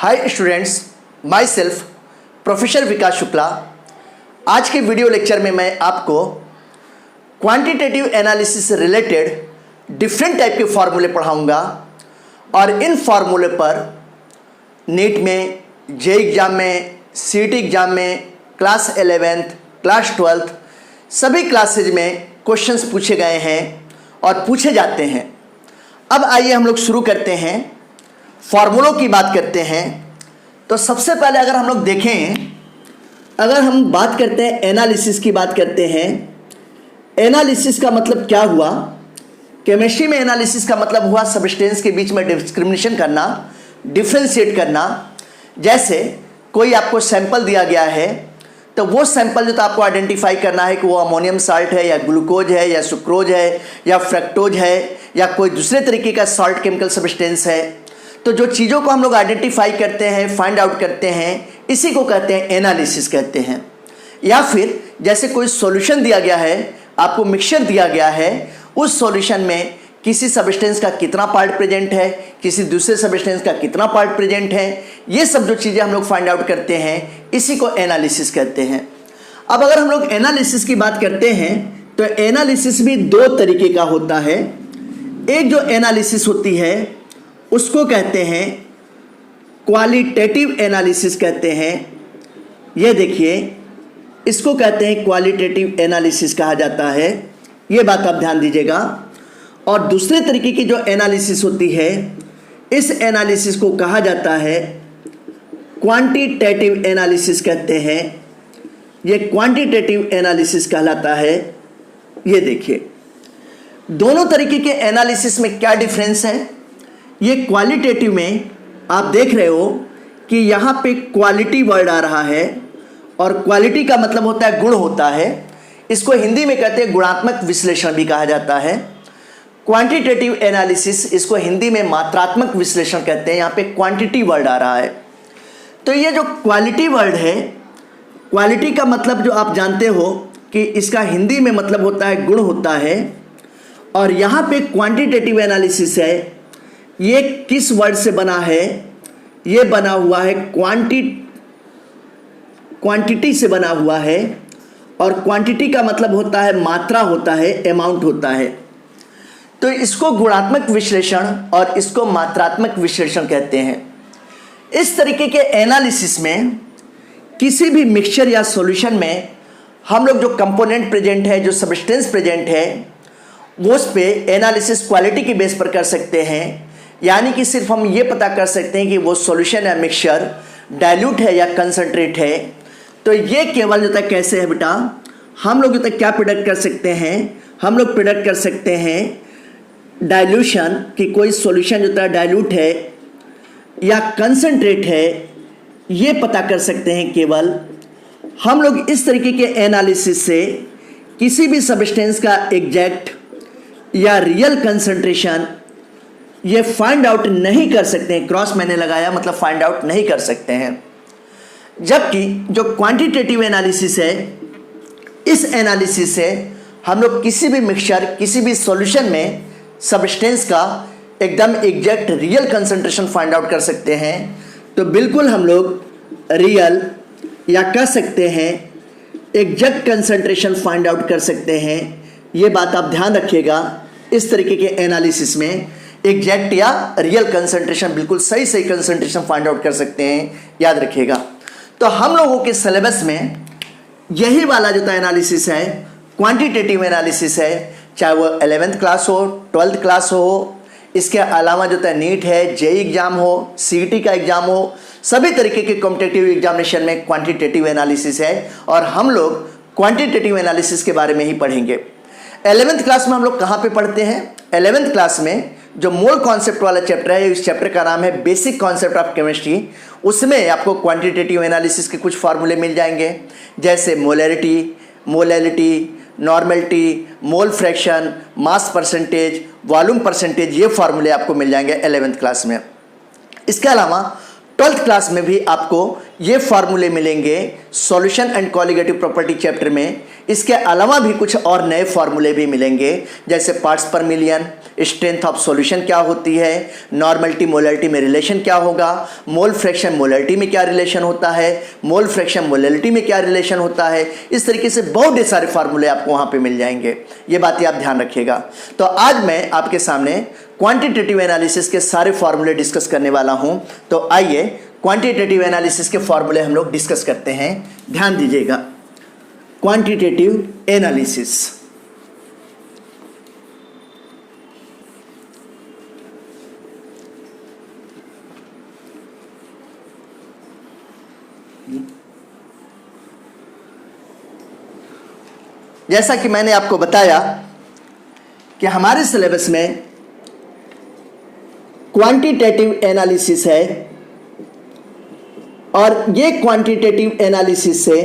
हाय students, myself professor Vikas Shukla. आज के video lecture में मैं आपको क्वांटिटेटिव एनालिसिस से रिलेटेड डिफरेंट टाइप के फार्मूले पढ़ाऊंगा और इन फार्मूले पर नीट में, जे एग्ज़ाम में, सीईटी एग्ज़ाम में, क्लास 11th, क्लास 12th सभी क्लासेज में क्वेश्चंस पूछे गए हैं और पूछे जाते हैं। अब आइए हम लोग शुरू करते हैं, फार्मूलों की बात करते हैं। तो सबसे पहले अगर हम लोग देखें, अगर हम बात करते हैं एनालिसिस की बात करते हैं। एनालिसिस का मतलब क्या हुआ? केमिस्ट्री में एनालिसिस का मतलब हुआ सब्सटेंस के बीच में डिस्क्रिमिनेशन करना, डिफ्रेंशिएट करना। जैसे कोई आपको सैंपल दिया गया है तो वो सैंपल जो तो आपको आइडेंटिफाई करना है कि वो अमोनियम साल्ट है या ग्लूकोज है या सुक्रोज है या फ्रक्टोज है या कोई दूसरे तरीके का सॉल्ट केमिकल सब्सटेंस है। तो जो चीज़ों को हम लोग आइडेंटिफाई करते हैं, फाइंड आउट करते हैं, इसी को कहते हैं एनालिसिस कहते हैं। या फिर जैसे कोई सॉल्यूशन दिया गया है, आपको मिक्सचर दिया गया है, उस सॉल्यूशन में किसी सब्सटेंस का कितना पार्ट प्रेजेंट है, किसी दूसरे सब्सटेंस का कितना पार्ट प्रेजेंट है, ये सब जो चीज़ें हम लोग फाइंड आउट करते हैं, इसी को एनालिसिस कहते हैं। अब अगर हम लोग एनालिसिस की बात करते हैं तो एनालिसिस भी दो तरीके का होता है। एक जो एनालिसिस होती है उसको कहते हैं क्वालिटेटिव एनालिसिस कहते हैं। ये देखिए, इसको कहते हैं क्वालिटेटिव एनालिसिस कहा जाता है। ये बात आप ध्यान दीजिएगा। और दूसरे तरीके की जो एनालिसिस होती है, इस एनालिसिस को कहा जाता है क्वांटिटेटिव एनालिसिस कहते हैं। ये क्वांटिटेटिव एनालिसिस कहलाता है। ये देखिए, दोनों तरीके के एनालिसिस में क्या डिफरेंस है। ये क्वालिटेटिव में आप देख रहे हो कि यहाँ पे क्वालिटी वर्ड आ रहा है और क्वालिटी का मतलब होता है गुण होता है। इसको हिंदी में कहते हैं गुणात्मक विश्लेषण भी कहा जाता है। क्वांटिटेटिव एनालिसिस, इसको हिंदी में मात्रात्मक विश्लेषण कहते हैं। यहाँ पे क्वांटिटी वर्ड आ रहा है। तो ये जो क्वालिटी वर्ड है, क्वालिटी का मतलब जो आप जानते हो कि इसका हिंदी में मतलब होता है गुण होता है। और यहाँ पे क्वांटिटेटिव एनालिसिस है, ये किस वर्ड से बना है? ये बना हुआ है क्वांटिटी से बना हुआ है। और क्वांटिटी का मतलब होता है मात्रा होता है, अमाउंट होता है। तो इसको गुणात्मक विश्लेषण और इसको मात्रात्मक विश्लेषण कहते हैं। इस तरीके के एनालिसिस में किसी भी मिक्सचर या सॉल्यूशन में हम लोग जो कंपोनेंट प्रेजेंट है, जो सब्सटेंस प्रेजेंट है, वो उस पे एनालिसिस क्वालिटी के बेस पर कर सकते हैं। यानी कि सिर्फ हम ये पता कर सकते हैं कि वो सॉल्यूशन या मिक्सचर डाइल्यूट है या कंसंट्रेट है। तो ये केवल जो तक कैसे है बेटा, हम लोग जो तक क्या प्रिडिक्ट कर सकते हैं? हम लोग प्रिडिक्ट कर सकते हैं डाइल्यूशन, कि कोई सॉल्यूशन जो है डाइल्यूट है या कंसंट्रेट है, ये पता कर सकते हैं केवल हम लोग। इस तरीके के एनालिसिस से किसी भी सब्सटेंस का एग्जैक्ट या रियल कंसंट्रेशन ये फाइंड आउट नहीं कर सकते हैं। क्रॉस मैंने लगाया, मतलब फाइंड आउट नहीं कर सकते हैं। जबकि जो क्वांटिटेटिव एनालिसिस है, इस एनालिसिस से हम लोग किसी भी मिक्सचर, किसी भी सॉल्यूशन में सब्सटेंस का एकदम exact real concentration find out कर सकते हैं। तो बिल्कुल हम लोग रियल या कह सकते हैं एग्जैक्ट कंसंट्रेशन फाइंड आउट कर सकते हैं। ये बात आप ध्यान रखिएगा। इस तरीके के एनालिसिस में एग्जैक्ट या रियल कंसंट्रेशन, बिल्कुल सही सही कंसंट्रेशन फाइंड आउट कर सकते हैं, याद रखिएगा। तो हम लोगों के सिलेबस में यही वाला जो एनालिसिस है, क्वांटिटेटिव एनालिसिस है, चाहे वो 11th क्लास हो, 12th क्लास हो, इसके अलावा जो नीट है, जेईई एग्जाम हो, सीईटी का एग्जाम हो, सभी तरीके के कॉम्पिटिटिव एग्जामिनेशन में क्वांटिटेटिव एनालिसिस है। और हम लोग क्वांटिटेटिव एनालिसिस के बारे में ही पढ़ेंगे। 11th क्लास में हम लोग कहाँ पे पढ़ते हैं? 11th क्लास में जो मोल कॉन्सेप्ट वाला चैप्टर है, इस चैप्टर का नाम है बेसिक कॉन्सेप्ट ऑफ केमिस्ट्री। उसमें आपको क्वांटिटेटिव एनालिसिस के कुछ फार्मूले मिल जाएंगे, जैसे molarity, normality, mole fraction, mass percentage, volume percentage, ये फार्मूले आपको मिल जाएंगे 11th क्लास में। इसके अलावा 12th क्लास में भी आपको ये फार्मूले मिलेंगे solution and colligative property chapter में। इसके अलावा भी कुछ और नए फार्मूले भी मिलेंगे, जैसे parts per million, strength of solution क्या होती है, नॉर्मलिटी मोलैलिटी में रिलेशन क्या होगा, मोल फ्रैक्शन मोलैलिटी में क्या रिलेशन होता है, मोल फ्रैक्शन मोलैलिटी में क्या रिलेशन होता है। इस तरीके से बहुत सारे फार्मूले आपको वहाँ पे मिल जाएंगे, ये बातें आप ध्यान रखिएगा। तो आज मैं आपके सामने क्वांटिटेटिव एनालिसिस के सारे फार्मूले डिस्कस करने वाला हूँ। तो आइए क्वांटिटेटिव एनालिसिस के फार्मूले हम लोग डिस्कस करते हैं। ध्यान दीजिएगा, क्वांटिटेटिव एनालिसिस। जैसा कि मैंने आपको बताया कि हमारे सिलेबस में क्वांटिटेटिव एनालिसिस है, और ये क्वांटिटेटिव एनालिसिस से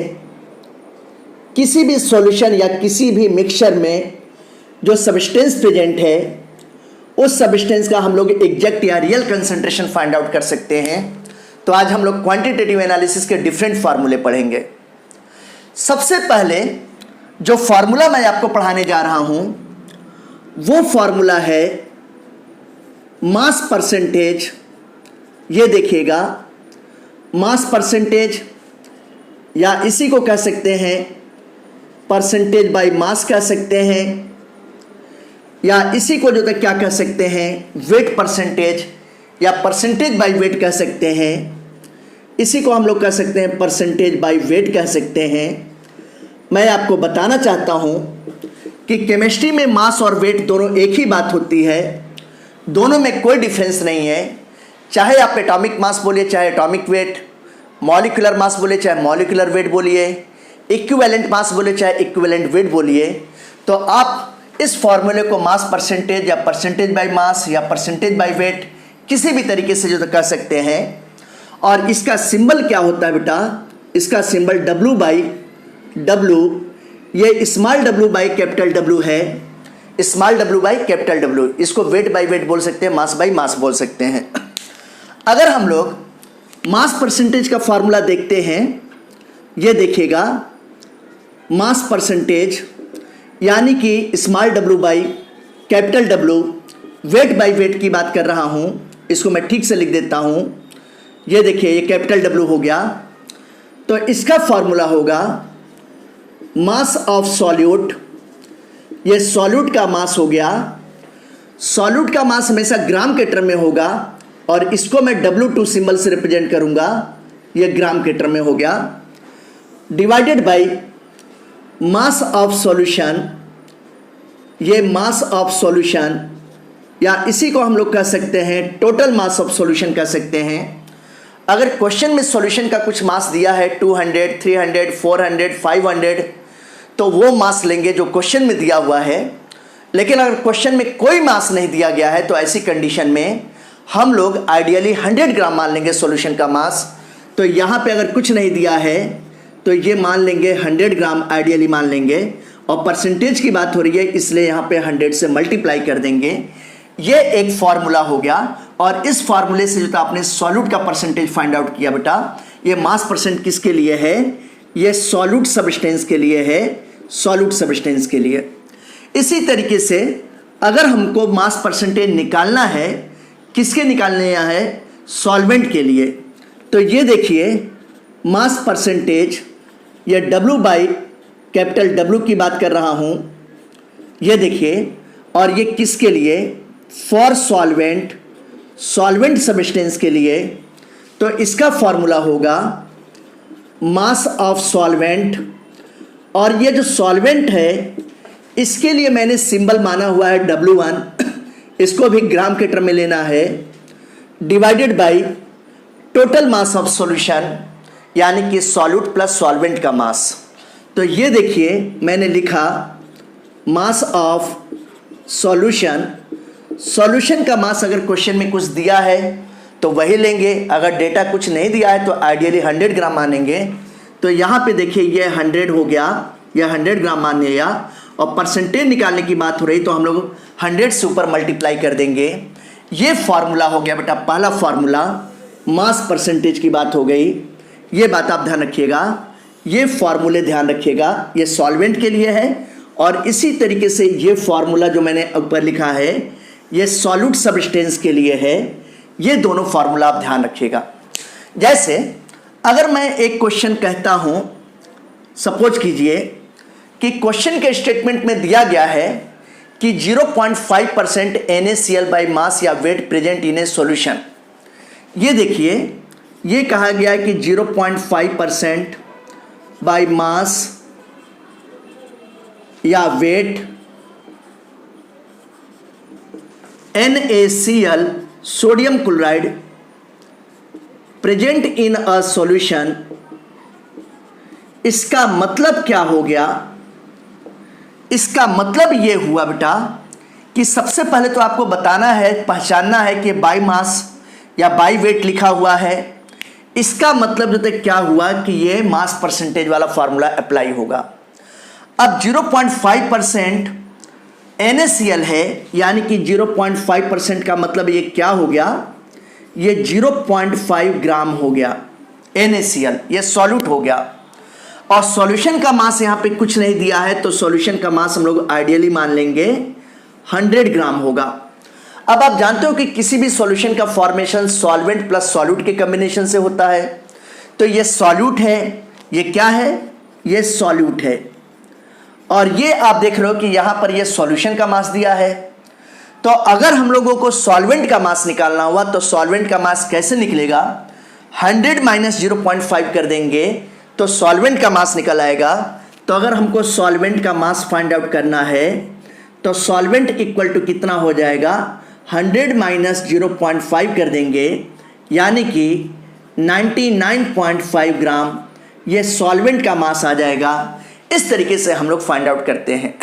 किसी भी सॉल्यूशन या किसी भी मिक्सचर में जो सब्सटेंस प्रेजेंट है उस सब्सटेंस का हम लोग एग्जैक्ट या रियल कंसंट्रेशन फाइंड आउट कर सकते हैं। तो आज हम लोग क्वांटिटेटिव एनालिसिस के डिफरेंट फार्मूले पढ़ेंगे। सबसे पहले जो फार्मूला मैं आपको पढ़ाने जा रहा हूं वो फार्मूला है मास परसेंटेज। ये देखिएगा, मास परसेंटेज या इसी को कह सकते हैं परसेंटेज बाय मास कह सकते हैं, या इसी को जो तक क्या कह सकते हैं वेट परसेंटेज या परसेंटेज बाय वेट कह सकते हैं। इसी को हम लोग कह सकते हैं परसेंटेज बाय वेट कह सकते हैं। मैं आपको बताना चाहता हूं कि केमिस्ट्री में मास और वेट दोनों एक ही बात होती है, दोनों में कोई डिफरेंस नहीं है। चाहे आप एटॉमिक मास बोलिए चाहे एटॉमिक वेट, मॉलिक्यूलर मास बोलिए चाहे मॉलिक्यूलर वेट बोलिए, इक्विवेलेंट मास बोलिए चाहे इक्विवेलेंट वेट बोलिए। तो आप इस फॉर्मूले को मास परसेंटेज या परसेंटेज बाय मास या परसेंटेज बाय वेट किसी भी तरीके से जो तो कह सकते हैं। और इसका सिंबल क्या होता है बेटा, इसका सिंबल W बाई W, ये small w by capital W है, small w by capital W। इसको वेट बाई वेट बोल सकते हैं, मास बाई मास बोल सकते हैं। अगर हम लोग मास परसेंटेज का फॉर्मूला देखते हैं, ये देखिएगा मास परसेंटेज यानी कि small w by capital W, weight by wait की बात कर रहा हूँ। इसको मैं ठीक से लिख देता हूँ। ये देखिए ये कैपिटल W हो गया, तो इसका फॉर्मूला होगा मास ऑफ सॉल्यूट। ये सॉल्यूट का मास हो गया, सॉल्यूट का मास हमेशा ग्राम के टर्म में होगा और इसको मैं W2 सिंबल से रिप्रेजेंट करूंगा, ये ग्राम के टर्म में हो गया, divided by mass of solution. ये मास ऑफ सॉल्यूशन या इसी को हम लोग कह सकते हैं टोटल मास ऑफ सॉल्यूशन कह सकते हैं। अगर क्वेश्चन में सॉल्यूशन का कुछ मास दिया है 200, 300, 400, 500, तो वो मास लेंगे जो क्वेश्चन में दिया हुआ है। लेकिन अगर क्वेश्चन में कोई मास नहीं दिया गया है तो ऐसी कंडीशन में हम लोग आइडियली 100 ग्राम मान लेंगे सॉल्यूशन का मास। तो यहाँ पे अगर कुछ नहीं दिया है तो ये मान लेंगे 100 ग्राम आइडियली मान लेंगे, और परसेंटेज की बात हो रही है इसलिए यहाँ पे 100 से मल्टीप्लाई कर देंगे। ये एक फार्मूला हो गया, और इस फार्मूले से जो था आपने सॉल्यूट का परसेंटेज फाइंड आउट किया बेटा। ये मास परसेंट किसके लिए है, ये सॉल्यूट सब्सटेंस के लिए है, सॉल्यूट सब्सटेंस के लिए। इसी तरीके से अगर हमको मास परसेंटेज निकालना है, किसके निकालने है, सॉल्वेंट के लिए, तो ये देखिए मास परसेंटेज, ये W बाई कैपिटल W की बात कर रहा हूँ, ये देखिए, और ये किसके लिए, फॉर सॉल्वेंट, सॉल्वेंट सब्सटेंस के लिए। तो इसका फॉर्मूला होगा मास ऑफ सॉल्वेंट, और ये जो सॉल्वेंट है इसके लिए मैंने सिंबल माना हुआ है W1, इसको भी ग्राम के टर्म में लेना है, divided by total mass of solution यानी कि सॉल्यूट प्लस सॉल्वेंट का मास। तो ये देखिए मैंने लिखा मास ऑफ सॉल्यूशन, सॉल्यूशन का मास अगर क्वेश्चन में कुछ दिया है तो वही लेंगे, अगर डेटा कुछ नहीं दिया है तो आइडियली 100 ग्राम मानेंगे। तो यहाँ पे देखिए ये 100 हो गया, यह 100 ग्राम मान लिया, और परसेंटेज निकालने की बात हो रही तो हम लोग 100 से ऊपर मल्टीप्लाई कर देंगे। ये फार्मूला हो गया बेटा पहला फार्मूला, मास परसेंटेज की बात हो गई। ये बात आप ध्यान रखिएगा, ये फॉर्मूले ध्यान रखिएगा, ये सॉल्वेंट के लिए है और इसी तरीके से ये फॉर्मूला जो मैंने ऊपर लिखा है ये सॉल्यूट सब्सटेंस के लिए है। ये दोनों फार्मूला आप ध्यान रखिएगा। जैसे अगर मैं एक क्वेश्चन कहता हूं, सपोज कीजिए कि क्वेश्चन के स्टेटमेंट में दिया गया है कि 0.5% NaCl बाई मास या weight present in a solution. ये देखिए, ये कहा गया है कि 0.5% बाई मास या weight NaCl sodium chloride present in a solution. इसका मतलब क्या हो गया? इसका मतलब ये हुआ बेटा कि सबसे पहले तो आपको बताना है, पहचानना है कि बाई मास या बाई वेट लिखा हुआ है। इसका मतलब जो क्या हुआ कि ये मास परसेंटेज वाला फार्मूला अप्लाई होगा। अब 0.5% NaCl है, यानी कि 0.5% का मतलब ये क्या हो गया? ये 0.5 ग्राम हो गया NaCl, ये सॉल्यूट हो गया। और सॉल्यूशन का मास यहाँ पे कुछ नहीं दिया है, तो सॉल्यूशन का मास हम लोग आइडियली मान लेंगे 100 ग्राम होगा। अब आप जानते हो कि किसी भी सॉल्यूशन का फॉर्मेशन सॉल्वेंट प्लस सॉल्यूट के कॉम्बिनेशन से होता है। तो ये सॉल्यूट है, ये क्या है? ये सॉल्यूट है। और ये आप देख रहे हो कि यहाँ पर ये सॉल्यूशन का मास दिया है। तो अगर हम लोगों को सॉल्वेंट का मास निकालना हुआ तो सॉल्वेंट का मास कैसे निकलेगा? 100 माइनस 0.5 कर देंगे तो सॉल्वेंट का मास निकल आएगा। तो अगर हमको सॉल्वेंट का मास फाइंड आउट करना है तो सॉल्वेंट इक्वल टू कितना हो जाएगा? 100 माइनस 0.5 कर देंगे, यानी कि 99.5 ग्राम ये सॉल्वेंट का मास आ जाएगा। इस तरीके से हम लोग फाइंड आउट करते हैं।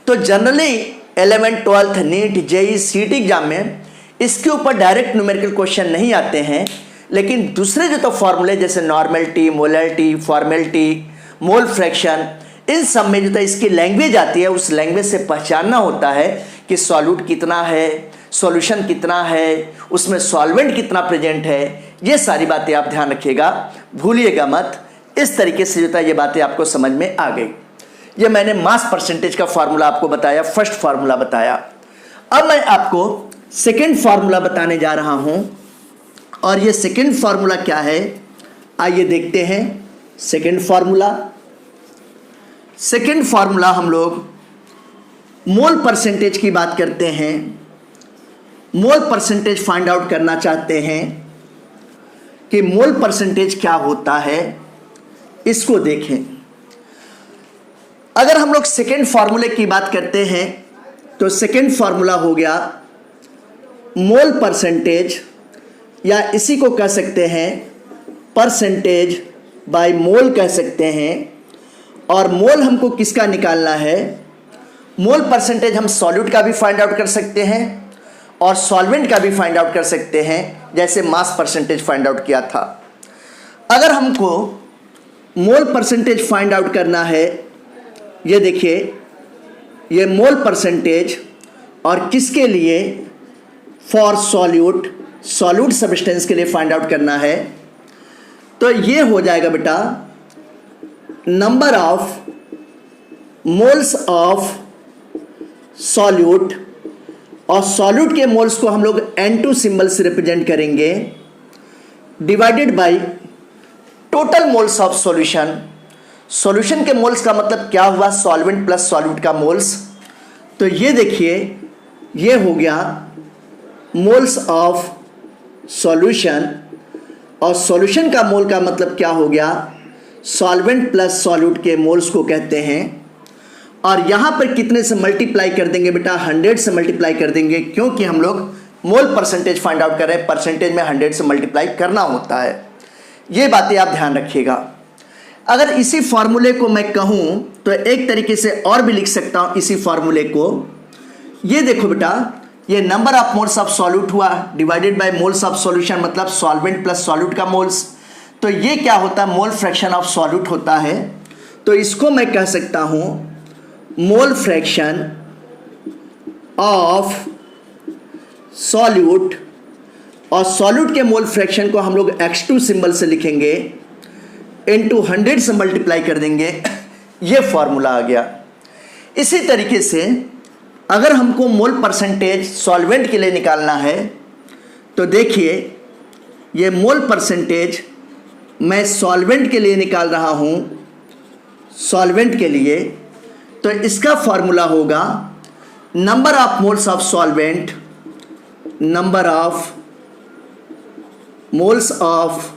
तो generally 11th 12th NEET JEE CET exam में इसके ऊपर डायरेक्ट न्यूमेरिकल क्वेश्चन नहीं आते हैं, लेकिन दूसरे जो तो फॉर्मूले जैसे normality, molality, formality, mole fraction, इन सब में जो तो इसकी लैंग्वेज आती है, उस लैंग्वेज से पहचानना होता है कि सॉल्यूट कितना है, सॉल्यूशन कितना है, उसमें सॉल्वेंट कितना प्रेजेंट है। ये सारी बातें आप ध्यान रखिएगा, भूलिएगा मत। इस तरीके से जो है ये बातें आपको समझ में आ गई। ये मैंने मास परसेंटेज का फार्मूला आपको बताया, फर्स्ट फार्मूला बताया। अब मैं आपको सेकंड फार्मूला बताने जा रहा हूं, और ये सेकंड फार्मूला क्या है आइए देखते हैं। सेकंड फार्मूला हम लोग मोल परसेंटेज की बात करते हैं। मोल परसेंटेज फाइंड आउट करना चाहते हैं कि मोल परसेंटेज क्या होता है, इसको देखें। अगर हम लोग सेकेंड फार्मूले की बात करते हैं तो सेकेंड फार्मूला हो गया मोल परसेंटेज, या इसी को कह सकते हैं परसेंटेज बाय मोल कह सकते हैं। और मोल हमको किसका निकालना है? मोल परसेंटेज हम सॉल्यूट का भी फाइंड आउट कर सकते हैं और सॉल्वेंट का भी फाइंड आउट कर सकते हैं, जैसे मास परसेंटेज फाइंड आउट किया था। अगर हमको मोल परसेंटेज फाइंड आउट करना है, ये देखिए, ये मोल परसेंटेज और किसके लिए? फॉर सॉल्यूट सब्सटेंस के लिए फाइंड आउट करना है। तो ये हो जाएगा बेटा number of moles of solute, और सॉल्यूट के मोल्स को हम लोग N2 सिंबल से रिप्रेजेंट करेंगे, divided by total moles of solution. Solution के मोल्स का मतलब क्या हुआ? सॉल्वेंट प्लस सॉल्यूट का मोल्स। तो ये देखिए, ये हो गया मोल्स ऑफ सॉल्यूशन, और सॉल्यूशन का मोल का मतलब क्या हो गया? सॉल्वेंट प्लस सॉल्यूट के मोल्स को कहते हैं। और यहाँ पर कितने से मल्टीप्लाई कर देंगे बेटा? 100 से मल्टीप्लाई कर देंगे, क्योंकि हम लोग मोल परसेंटेज फाइंड आउट कर रहे हैं, परसेंटेज में 100 से मल्टीप्लाई करना होता है। ये बातें आप ध्यान रखिएगा। अगर इसी फार्मूले को मैं कहूँ तो एक तरीके से और भी लिख सकता हूँ इसी फार्मूले को। ये देखो बेटा, ये number of moles of solute हुआ divided by moles of solution, मतलब सॉल्वेंट प्लस सॉल्यूट का मोल्स। तो ये क्या होता है? मोल फ्रैक्शन ऑफ सॉल्यूट होता है। तो इसको मैं कह सकता हूँ मोल फ्रैक्शन ऑफ सॉल्यूट, और सॉल्यूट के मोल फ्रैक्शन को हम लोग X2 सिंबल से लिखेंगे। इनटू 100 से मल्टीप्लाई कर देंगे, ये फॉर्मूला आ गया। इसी तरीके से अगर हमको मोल परसेंटेज सॉल्वेंट के लिए निकालना है तो देखिए ये मोल परसेंटेज मैं सॉल्वेंट के लिए निकाल रहा हूँ, सॉल्वेंट के लिए, तो इसका फॉर्मूला होगा number of moles of solvent, number of moles of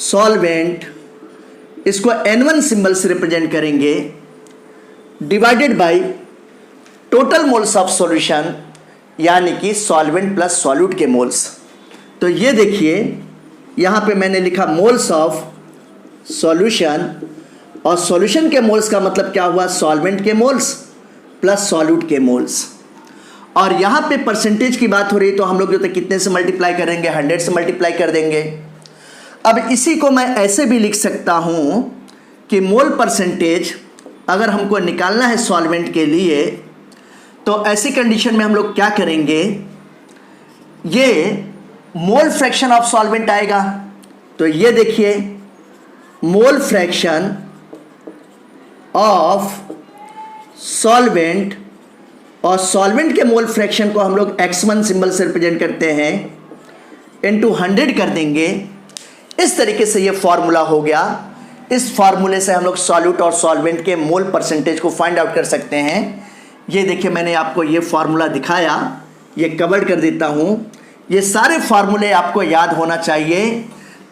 solvent, इसको N1 सिंबल से रिप्रेजेंट करेंगे, divided by total moles of solution, यानी कि सॉल्वेंट प्लस सॉल्यूट के मोल्स। तो ये देखिए यहाँ पे मैंने लिखा मोल्स ऑफ सॉल्यूशन, और सॉल्यूशन के मोल्स का मतलब क्या हुआ, सॉल्वेंट के मोल्स प्लस सॉल्यूट के मोल्स। और यहाँ पे परसेंटेज की बात हो रही तो हम लोग जो तो कितने से मल्टीप्लाई करेंगे, 100 से मल्टीप्लाई कर देंगे। अब इसी को मैं ऐसे भी लिख सकता हूँ कि मोल परसेंटेज अगर हमको निकालना है सॉल्वेंट के लिए तो ऐसी कंडीशन में हम लोग क्या करेंगे, ये मोल फ्रैक्शन ऑफ सॉल्वेंट आएगा। तो ये देखिए मोल फ्रैक्शन ऑफ सॉल्वेंट, और सॉल्वेंट के मोल फ्रैक्शन को हम लोग x1 सिंबल से रिप्रेजेंट करते हैं, इनटू 100 कर देंगे। इस तरीके से ये फॉर्मूला हो गया। इस फॉर्मूले से हम लोग सॉल्यूट और सॉल्वेंट के मोल परसेंटेज को फाइंड आउट कर सकते हैं। ये देखिए मैंने आपको ये फॉर्मूला दिखाया, ये कवर कर देता हूँ। ये सारे फार्मूले आपको याद होना चाहिए,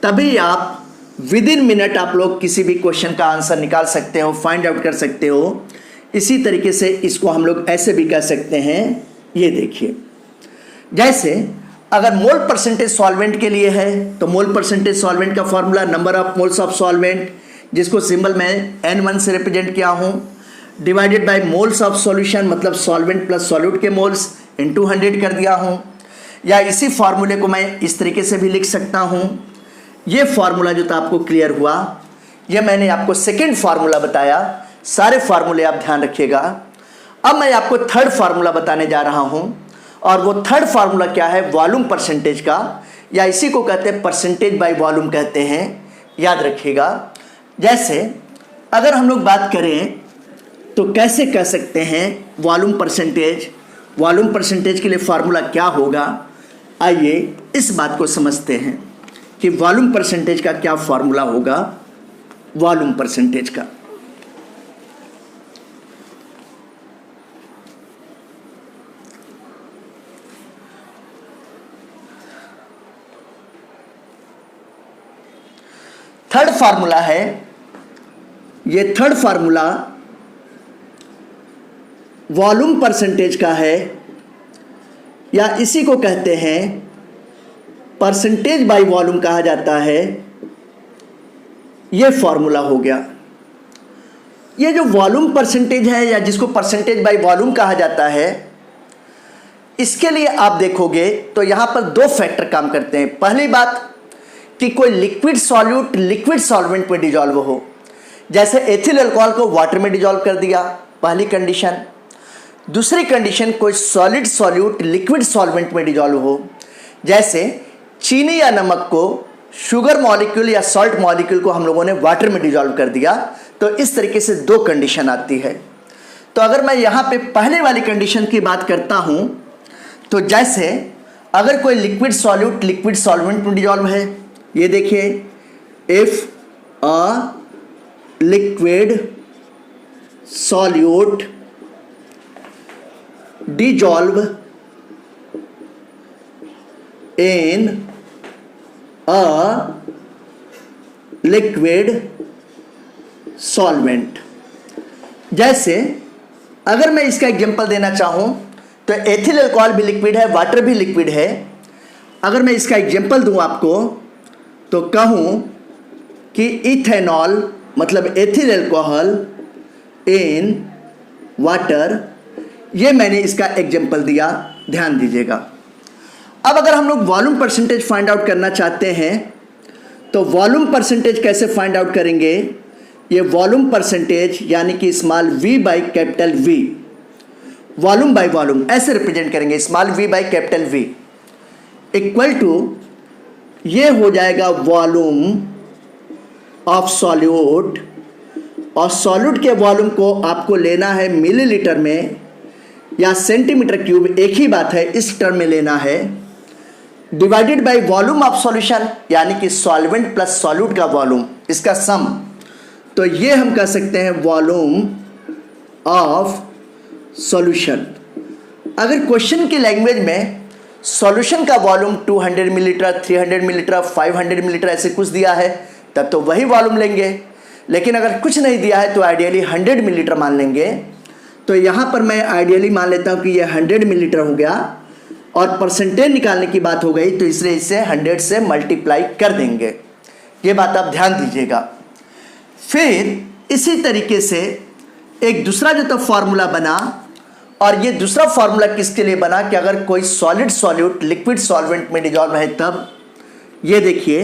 तभी आप विद इन मिनट आप लोग किसी भी क्वेश्चन का आंसर निकाल सकते हो, फाइंड आउट कर सकते हो। इसी तरीके से इसको हम लोग ऐसे भी कह सकते हैं, ये देखिए जैसे अगर मोल परसेंटेज सॉल्वेंट के लिए है तो मोल परसेंटेज सॉल्वेंट का formula number of moles of solvent, जिसको सिंबल मैं N1 से रिप्रेजेंट किया हूँ, divided by moles of solution, मतलब सॉल्वेंट प्लस सॉल्यूट के मोल्स, इनटू 100 कर दिया हूँ। या इसी फार्मूले को मैं इस तरीके से भी लिख सकता हूँ। ये फार्मूला जो था आपको क्लियर हुआ, ये मैंने आपको सेकेंड फार्मूला बताया। सारे फार्मूले आप ध्यान रखिएगा। अब मैं आपको थर्ड फार्मूला बताने जा रहा हूँ, और वो थर्ड फार्मूला क्या है, वॉल्यूम परसेंटेज का, या इसी को कहते हैं परसेंटेज बाय वॉल्यूम कहते हैं, याद रखिएगा। जैसे अगर हम लोग बात करें तो कैसे कह सकते हैं वॉल्यूम परसेंटेज, वॉल्यूम परसेंटेज के लिए फार्मूला क्या होगा, आइए इस बात को समझते हैं कि वॉल्यूम परसेंटेज का क्या फार्मूला होगा। वॉल्यूम परसेंटेज का थर्ड फार्मूला है, ये थर्ड फार्मूला वॉल्यूम परसेंटेज का है, या इसी को कहते हैं परसेंटेज बाय वॉल्यूम कहा जाता है। ये फॉर्मूला हो गया। ये जो वॉल्यूम परसेंटेज है या जिसको परसेंटेज बाय वॉल्यूम कहा जाता है, इसके लिए आप देखोगे तो यहां पर दो फैक्टर काम करते हैं। पहली बात कि कोई लिक्विड सॉल्यूट लिक्विड सॉल्वेंट में डिजॉल्व हो, जैसे एथिल अल्कोहल को वाटर में डिजॉल्व कर दिया, पहली कंडीशन। दूसरी कंडीशन कोई सॉलिड सॉल्यूट लिक्विड सॉल्वेंट में डिजॉल्व हो, जैसे चीनी या नमक को शुगर मॉलिक्यूल या सॉल्ट मॉलिक्यूल को हम लोगों ने वाटर में डिजॉल्व कर दिया। तो इस तरीके से दो कंडीशन आती है। तो अगर मैं यहाँ पे पहले वाली कंडीशन की बात करता हूँ, तो जैसे अगर कोई लिक्विड सॉल्यूट लिक्विड सॉल्वेंट में डिजॉल्व है, ये देखिए if a liquid solute dissolve in a liquid solvent. जैसे अगर मैं इसका एग्जांपल देना चाहूं तो एथिल अल्कोहल भी लिक्विड है, वाटर भी लिक्विड है। अगर मैं इसका एग्जांपल दूं आपको तो कहूं कि इथेनॉल मतलब एथिल अल्कोहल इन वाटर, ये मैंने इसका एग्जांपल दिया, ध्यान दीजिएगा। अब अगर हम लोग वॉल्यूम परसेंटेज फाइंड आउट करना चाहते हैं तो वॉल्यूम परसेंटेज कैसे फाइंड आउट करेंगे, ये वॉल्यूम परसेंटेज यानी कि small v by capital V, volume by volume ऐसे रिप्रेजेंट करेंगे, small v by capital V equal to ये हो जाएगा वॉल्यूम ऑफ सॉल्यूट, और सॉल्यूट के वॉल्यूम को आपको लेना है मिलीलीटर में या सेंटीमीटर क्यूब, एक ही बात है, इस टर्म में लेना है, divided by volume of solution, यानी कि सॉल्वेंट प्लस सॉल्यूट का वॉल्यूम, इसका सम। तो ये हम कह सकते हैं वॉल्यूम ऑफ सॉल्यूशन। अगर क्वेश्चन की लैंग्वेज में सॉल्यूशन का वॉल्यूम 200 मिलीलीटर, 300 मिलीलीटर, 500 मिलीलीटर ऐसे कुछ दिया है तब तो वही वॉल्यूम लेंगे, लेकिन अगर कुछ नहीं दिया है तो आइडियली 100 मिलीलीटर मान लेंगे। तो यहाँ पर मैं आइडियली मान लेता हूँ कि ये 100 मिलीलीटर हो गया, और परसेंटेज निकालने की बात हो गई तो इसलिए इसे 100 से मल्टीप्लाई कर देंगे। ये बात आप ध्यान दीजिएगा। फिर इसी तरीके से एक दूसरा जो तो फॉर्मूला बना, और ये दूसरा फॉर्मूला किसके लिए बना कि अगर कोई सॉलिड सॉल्यूट लिक्विड सॉल्वेंट में डिजॉल्व है तब। ये देखिए,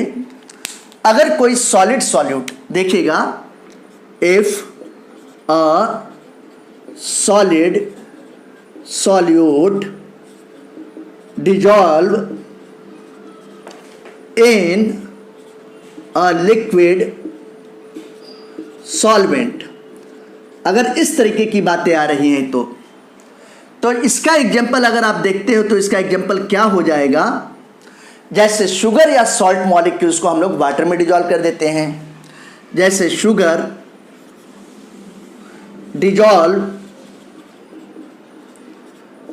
अगर कोई सॉलिड सॉल्यूट, देखिएगा, if a solid solute dissolve in a liquid solvent, अगर इस तरीके की बातें आ रही हैं तो इसका एग्जाम्पल अगर आप देखते हो तो इसका एग्जाम्पल क्या हो जाएगा, जैसे शुगर या सॉल्ट मॉलिक्यूल्स को हम लोग वाटर में डिजॉल्व कर देते हैं, जैसे शुगर डिजॉल्व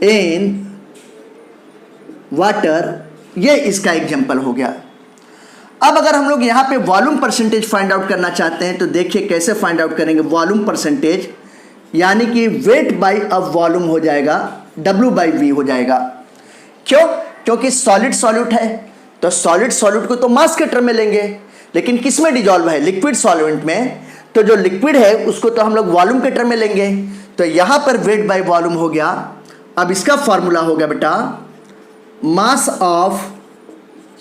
इन वाटर, ये इसका एग्जाम्पल हो गया। अब अगर हम लोग यहाँ पे वॉल्यूम परसेंटेज फाइंड आउट करना चाहते हैं तो देखिए कैसे फाइंड आउट करेंगे। वॉल्यूम परसेंटेज यानी कि वेट बाई अब वॉल्यूम हो जाएगा, W/V हो जाएगा। क्यों? क्योंकि सॉलिड सॉल्यूट है तो सॉलिड सॉल्यूट को तो मास के टर्म में लेंगे, लेकिन किस में डिजॉल्व है? लिक्विड सॉल्वेंट में। तो जो लिक्विड है उसको तो हम लोग वॉल्यूम के टर्म में लेंगे। तो यहाँ पर वेट बाई वॉल्यूम हो गया। अब इसका फॉर्मूला हो गया बेटा मास ऑफ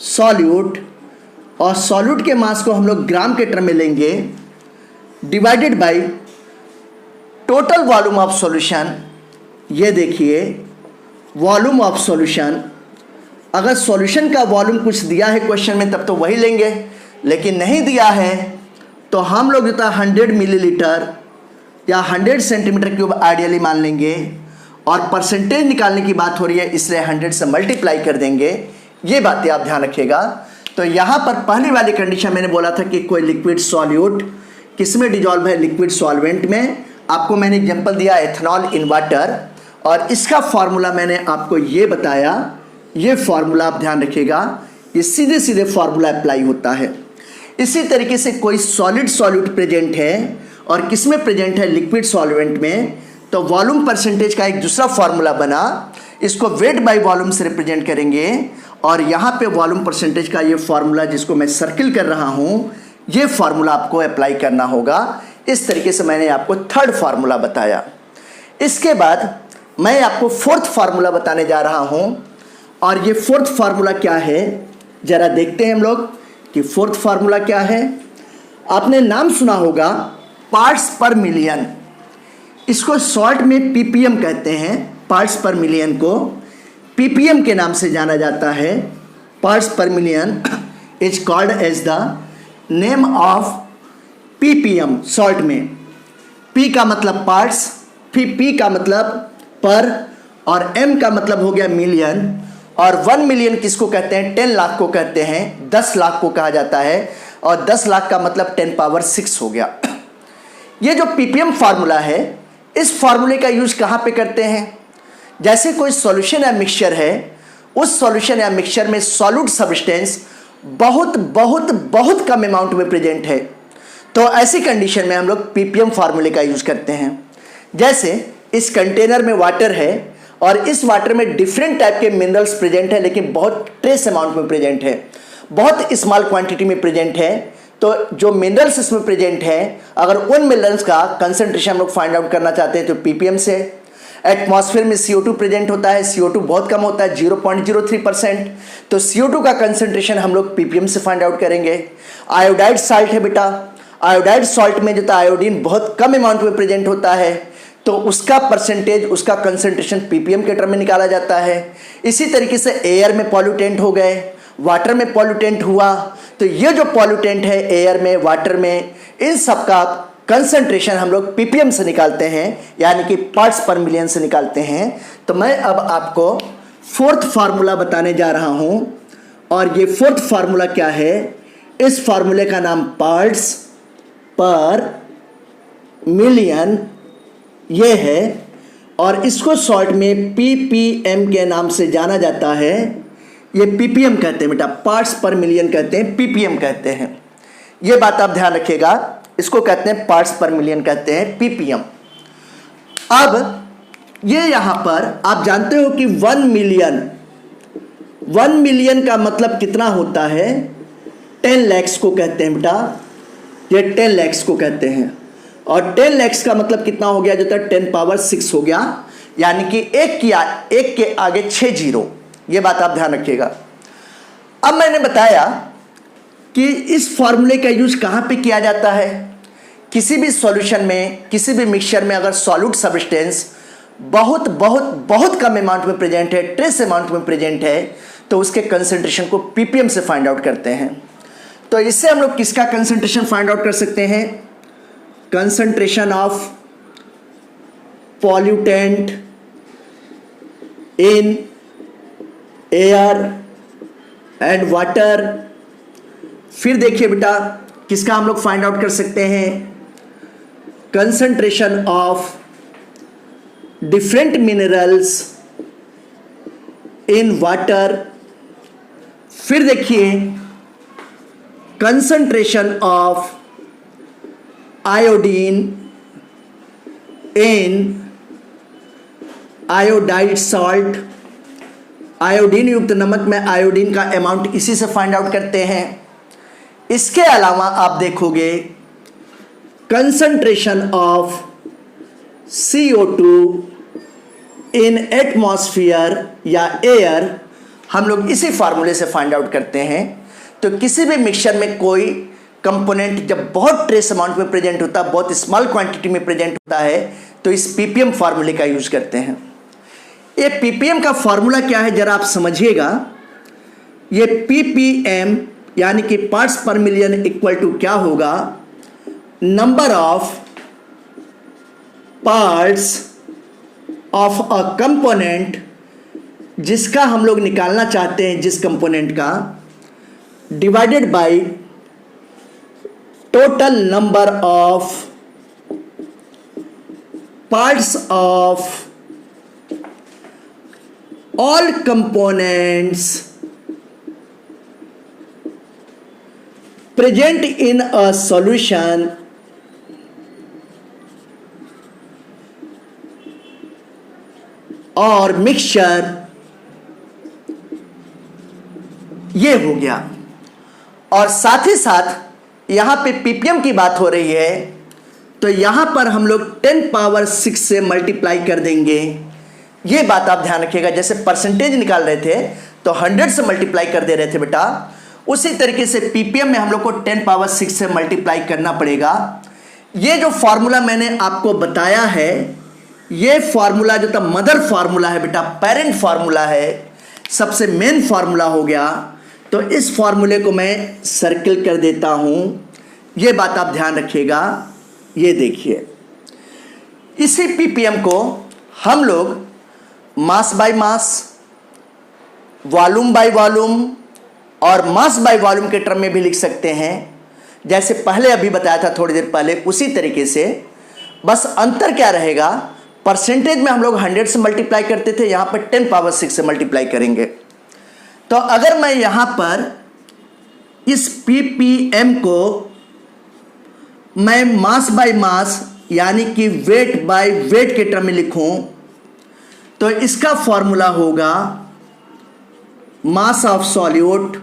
सॉल्यूट, और सॉल्यूट के मास को हम लोग ग्राम के टर्म में लेंगे, divided by total volume of solution. ये देखिए वॉल्यूम ऑफ सॉल्यूशन, अगर सॉल्यूशन का वॉल्यूम कुछ दिया है क्वेश्चन में तब तो वही लेंगे, लेकिन नहीं दिया है तो हम लोग जो था 100 मिलीलीटर या 100 सेंटीमीटर क्यूब आइडियली मान लेंगे, और परसेंटेज निकालने की बात हो रही है इसलिए 100 से मल्टीप्लाई कर देंगे। ये बातें आप ध्यान रखिएगा। तो यहाँ पर पहली वाली कंडीशन मैंने बोला था कि कोई लिक्विड सॉल्यूट किस में डिजॉल्व है? लिक्विड सॉल्वेंट में। आपको मैंने एग्जांपल दिया एथनॉल इन वाटर, और इसका फॉर्मूला मैंने आपको ये बताया। ये फॉर्मूला आप ध्यान रखिएगा, ये सीधे सीधे फॉर्मूला अप्लाई होता है। इसी तरीके से कोई सॉलिड सॉल्यूट प्रेजेंट है और किस में प्रेजेंट है? लिक्विड सॉल्वेंट में। तो वॉल्यूम परसेंटेज का एक दूसरा फॉर्मूला बना, इसको वेट बाय वॉल्यूम से रिप्रेजेंट करेंगे, और यहाँ पे वॉल्यूम परसेंटेज का ये फार्मूला जिसको मैं सर्किल कर रहा हूँ, ये फार्मूला आपको अप्लाई करना होगा। इस तरीके से मैंने आपको थर्ड फार्मूला बताया। इसके बाद मैं आपको फोर्थ फार्मूला बताने जा रहा हूँ, और ये फोर्थ फार्मूला क्या है जरा देखते हैं हम लोग कि फोर्थ फार्मूला क्या है। आपने नाम सुना होगा पार्ट्स पर मिलियन, इसको शॉर्ट में ppm कहते हैं। पार्ट्स पर मिलियन को ppm के नाम से जाना जाता है। Parts per million is called as the name of ppm। Short में p का मतलब पार्ट्स, फिर p का मतलब पर, और m का मतलब हो गया मिलियन। और 1 मिलियन किसको कहते हैं? 10 लाख को कहते हैं, 10 लाख को कहा जाता है, और 10 लाख का मतलब 10 पावर 6 हो गया। ये जो ppm फार्मूला है, इस फार्मूले का यूज कहाँ पे करते हैं? जैसे कोई सॉल्यूशन या मिक्सचर है, उस सॉल्यूशन या मिक्सचर में सॉल्यूट सब्सटेंस बहुत बहुत बहुत कम अमाउंट में प्रेजेंट है, तो ऐसी कंडीशन में हम लोग ppm फार्मूले का यूज करते हैं। जैसे इस कंटेनर में वाटर है और इस वाटर में डिफरेंट टाइप के मिनरल्स प्रेजेंट है, लेकिन बहुत ट्रेस अमाउंट में प्रेजेंट है, बहुत स्मॉल क्वांटिटी में प्रेजेंट है। तो जो मिनरल्स इसमें प्रेजेंट है, अगर उन मिनरल्स का कंसंट्रेशन हम लोग फाइंड आउट करना चाहते हैं तो ppm से। एटमॉस्फेयर में CO2 प्रेजेंट होता है, CO2 बहुत कम होता है 0.03%, तो CO2 का कंसंट्रेशन हम लोग ppm से फाइंड आउट करेंगे। आयोडाइड साल्ट है बेटा, आयोडाइड सॉल्ट में जो आयोडीन बहुत कम अमाउंट में प्रेजेंट होता है, तो उसका परसेंटेज, उसका कंसंट्रेशन ppm के टर्म में निकाला जाता है। इसी तरीके से एयर में पॉल्यूटेंट हो गए वाटर में पॉल्यूटेंट हुआ, तो ये जो पॉल्यूटेंट है एयर में, वाटर में, इन सब का कंसंट्रेशन हम लोग ppm से निकालते हैं, यानी कि पार्ट्स पर मिलियन से निकालते हैं। तो मैं अब आपको फोर्थ फार्मूला बताने जा रहा हूं, और ये फोर्थ फार्मूला क्या है? इस फार्मूले का नाम पार्ट्स पर मिलियन ये है, और इसको शॉर्ट में ppm के नाम से जाना जाता है। ये ppm कहते हैं बेटा, पार्ट्स पर मिलियन कहते हैं, ppm कहते हैं। ये बात आप ध्यान रखिएगा, इसको कहते हैं पार्ट्स पर मिलियन, कहते हैं ppm। अब ये यहां पर आप जानते हो कि 1 मिलियन का मतलब कितना होता है? 10 lakhs को कहते हैं बेटा, ये 10 lakhs को कहते हैं। और 10 lakhs का मतलब कितना हो गया? जो था 10 पावर 6 हो गया, यानी कि एक के आगे 6 जीरो। ये बात आप ध्यान रखिएगा। अब मैंने बताया कि इस फॉर्मूले का यूज कहां पे किया जाता है? किसी भी सॉल्यूशन में, किसी भी मिक्सचर में अगर सॉल्यूट सब्सटेंस बहुत बहुत बहुत कम अमाउंट में प्रेजेंट है, ट्रेस अमाउंट में प्रेजेंट है, तो उसके कंसंट्रेशन को ppm से फाइंड आउट करते हैं। तो इससे हम लोग किसका कंसंट्रेशन फाइंड आउट कर सकते हैं? Concentration of pollutant in air and water. फिर देखिए बेटा, किसका हम लोग फाइंड आउट कर सकते हैं? Concentration of different minerals in water. फिर देखिए concentration of iodine in iodide salt. Iodine युक्त नमक में आयोडीन का अमाउंट इसी से फाइंड आउट करते हैं। इसके अलावा आप देखोगे concentration of CO2 in atmosphere या एयर, हम लोग इसी फार्मूले से फाइंड आउट करते हैं। तो किसी भी मिक्सचर में कोई कंपोनेंट जब बहुत ट्रेस अमाउंट में प्रेजेंट होता है, बहुत स्मॉल क्वांटिटी में प्रेजेंट होता है, तो इस ppm फार्मूले का यूज करते हैं। ये ppm का फार्मूला क्या है जरा आप समझिएगा। ये ppm यानी कि parts per million equal to क्या होगा? Number of parts of a component, जिसका हम लोग निकालना चाहते हैं, जिस कंपोनेंट का, divided by total number of parts of all components present in a solution और मिक्सचर। ये हो गया। और साथ ही साथ यहां पे ppm की बात हो रही है, तो यहां पर हम लोग 10 पावर 6 से मल्टीप्लाई कर देंगे। ये बात आप ध्यान रखिएगा। जैसे परसेंटेज निकाल रहे थे तो 100 से मल्टीप्लाई कर दे रहे थे बेटा, उसी तरीके से ppm में हम लोग को 10 पावर 6 से मल्टीप्लाई करना पड़ेगा। ये जो फॉर्मूला मैंने आपको बताया है, ये फार्मूला जो था मदर फार्मूला है बेटा, पेरेंट फार्मूला है, सबसे मेन फार्मूला हो गया। तो इस फार्मूले को मैं सर्किल कर देता हूं। ये बात आप ध्यान रखिएगा। ये देखिए, इसी ppm को हम लोग mass by mass, volume by volume और मास बाय वॉल्यूम के टर्म में भी लिख सकते हैं। जैसे पहले अभी बताया था थोड़ी देर पहले, उसी तरीके से। बस अंतर क्या रहेगा? परसेंटेज में हम लोग 100 से मल्टीप्लाई करते थे, यहां पर 10 पावर 6 से मल्टीप्लाई करेंगे। तो अगर मैं यहां पर इस ppm को मैं मास बाय मास यानी कि वेट बाय वेट के टर्म में लिखूं, तो इसका फॉर्मूला होगा मास ऑफ सॉल्यूट।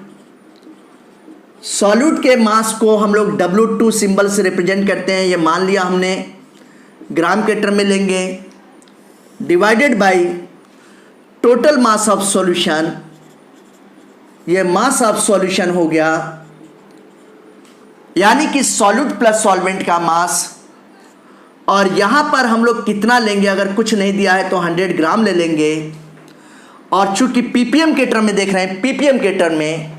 सॉल्यूट के मास को हम लोग W2 सिंबल से रिप्रेजेंट करते हैं, ये मान लिया हमने, ग्राम के टर्म में लेंगे, divided by total mass of solution. ये मास ऑफ सॉल्यूशन हो गया, यानी कि सॉल्यूट प्लस सॉल्वेंट का मास। और यहां पर हम लोग कितना लेंगे? अगर कुछ नहीं दिया है तो 100 ग्राम ले लेंगे। और चूंकि ppm के टर्म में देख रहे हैं, ppm के टर्म में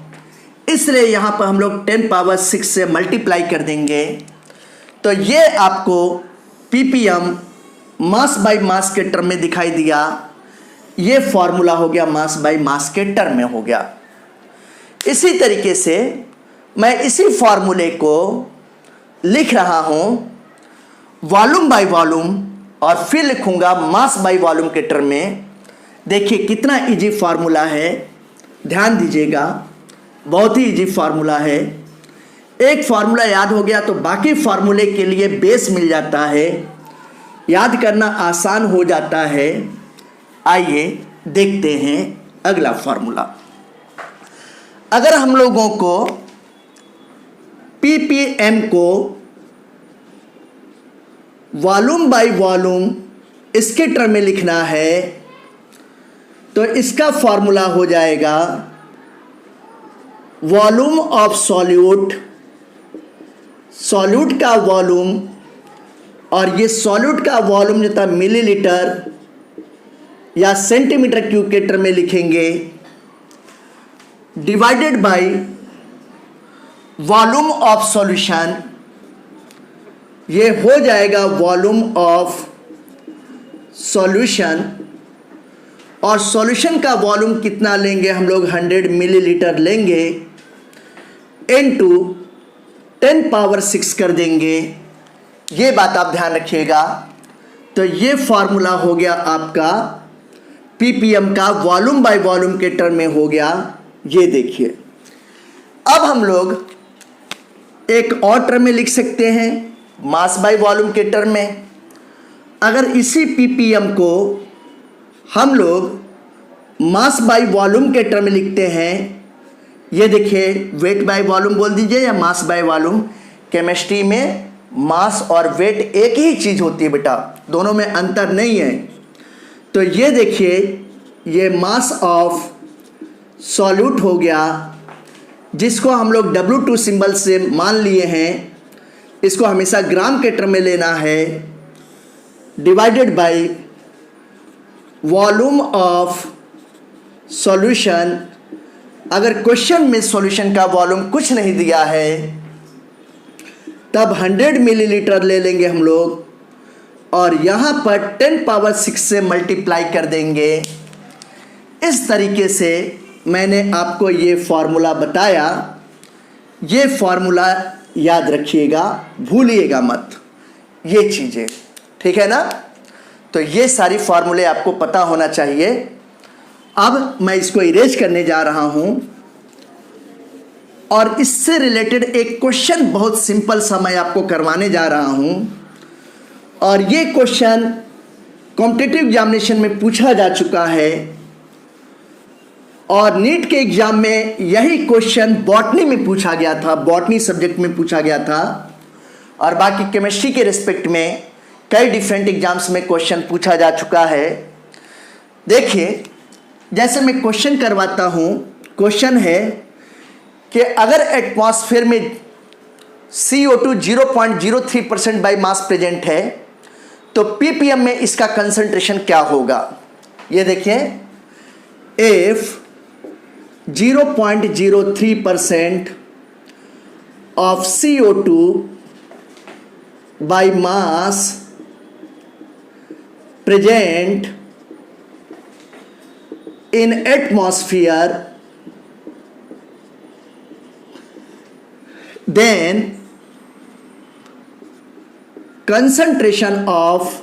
इसलिए यहाँ पर हम लोग 10 पावर 6 से मल्टीप्लाई कर देंगे। तो ये आपको ppm मास बाय मास के टर्म में दिखाई दिया। ये फॉर्मूला हो गया मास बाय मास के टर्म में हो गया। इसी तरीके से मैं इसी फॉर्मूले को लिख रहा हूँ वॉल्यूम बाय वॉल्यूम, और फिर लिखूँगा मास बाय वॉल्यूम के टर्म में। देखिए कितना इजी फार्मूला है, ध्यान दीजिएगा, बहुत ही इजी फार्मूला है। एक फार्मूला याद हो गया तो बाकी फार्मूले के लिए बेस मिल जाता है, याद करना आसान हो जाता है। आइए देखते हैं अगला फार्मूला। अगर हम लोगों को ppm को वॉल्यूम बाय वॉल्यूम इसके टर्म में लिखना है तो इसका फॉर्मूला हो जाएगा वॉल्यूम ऑफ सॉल्यूट, सॉल्यूट का वॉल्यूम, और ये सॉल्यूट का वॉल्यूम जो था मिलीलीटर या सेंटीमीटर क्यूब के टर्म में लिखेंगे, divided by volume of solution. ये हो जाएगा वॉल्यूम ऑफ सॉल्यूशन, और सॉल्यूशन का वॉल्यूम कितना लेंगे हम लोग, 100 मिलीलीटर लेंगे, इनटू 10 पावर 6 कर देंगे। ये बात आप ध्यान रखिएगा। तो ये फार्मूला हो गया आपका ppm का वॉल्यूम बाय वॉल्यूम के टर्म में हो गया। ये देखिए, अब हम लोग एक और टर्म में लिख सकते हैं मास बाय वॉल्यूम के टर्म में। अगर इसी ppm को हम लोग मास बाय वॉल्यूम के टर्म में लिखते हैं, ये देखिए वेट बाय वॉल्यूम बोल दीजिए या मास बाय वॉल्यूम। केमिस्ट्री में मास और वेट एक ही चीज़ होती है बेटा, दोनों में अंतर नहीं है। तो ये देखिए ये मास ऑफ सॉल्यूट हो गया, जिसको हम लोग W2 सिंबल से मान लिए हैं, इसको हमेशा ग्राम के टर्म में लेना है, divided by volume of solution. अगर क्वेश्चन में सॉल्यूशन का वॉल्यूम कुछ नहीं दिया है तब 100 मिलीलीटर ले लेंगे हम लोग, और यहाँ पर 10 पावर 6 से मल्टीप्लाई कर देंगे। इस तरीके से मैंने आपको ये फार्मूला बताया। ये फार्मूला याद रखिएगा, भूलिएगा मत ये चीज़ें, ठीक है ना। तो ये सारी फार्मूले आपको पता होना चाहिए। अब मैं इसको इरेज करने जा रहा हूं, और इससे रिलेटेड एक क्वेश्चन बहुत सिंपल सा मैं आपको करवाने जा रहा हूं। और ये क्वेश्चन कॉम्पिटिटिव एग्जामिनेशन में पूछा जा चुका है, और नीट के एग्जाम में यही क्वेश्चन बॉटनी में पूछा गया था, बॉटनी सब्जेक्ट में पूछा गया था, और बाकी केमिस्ट्री के रिस्पेक्ट में कई डिफरेंट एग्जाम्स में क्वेश्चन पूछा जा चुका है। देखिए जैसे मैं क्वेश्चन करवाता हूँ, क्वेश्चन है कि अगर एटमॉस्फेयर में CO2 0.03% बाई मास प्रेजेंट है तो ppm में इसका कंसंट्रेशन क्या होगा। ये देखिए, if 0.03% of CO2 by mass present in atmosphere, then concentration of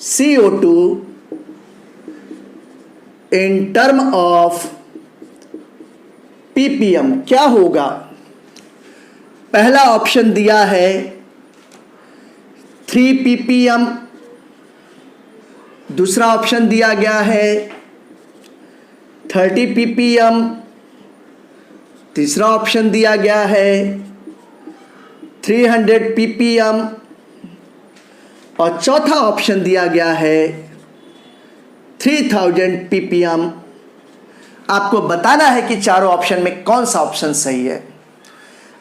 CO2 in term of ppm क्या होगा। पहला ऑप्शन दिया है 3 ppm, दूसरा ऑप्शन दिया गया है 30 ppm, तीसरा ऑप्शन दिया गया है 300 ppm, और चौथा ऑप्शन दिया गया है 3000 ppm। आपको बताना है कि चारों ऑप्शन में कौन सा ऑप्शन सही है।